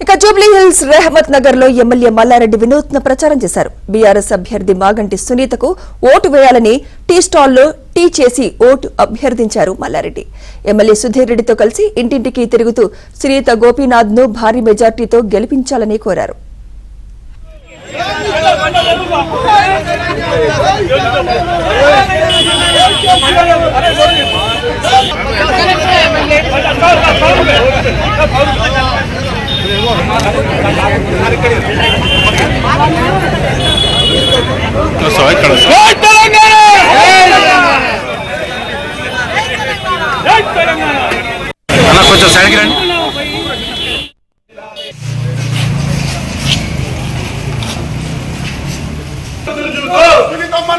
ఇక Jubilee hills Rahmat Nagar లో MLA Mallareddy వినూత్న ప్రచారం చేశారు. బీఆర్ఎస్ అభ్యర్థి మాగంటి సునీతకు ఓటు వేయాలని టీ స్టాల్లో టీ చేసి ఓటు అభ్యర్థించారు మల్లారెడ్డి. ఎమ్మెల్యే సుధీర్ రెడ్డితో కలిసి ఇంటింటికి తిరుగుతూ సునీత గోపీనాథ్ ను భారీ మెజార్టీతో గెలిపించాలని కోరారు. కొంచెం సైడ్కి రండి. సునీతమ్మ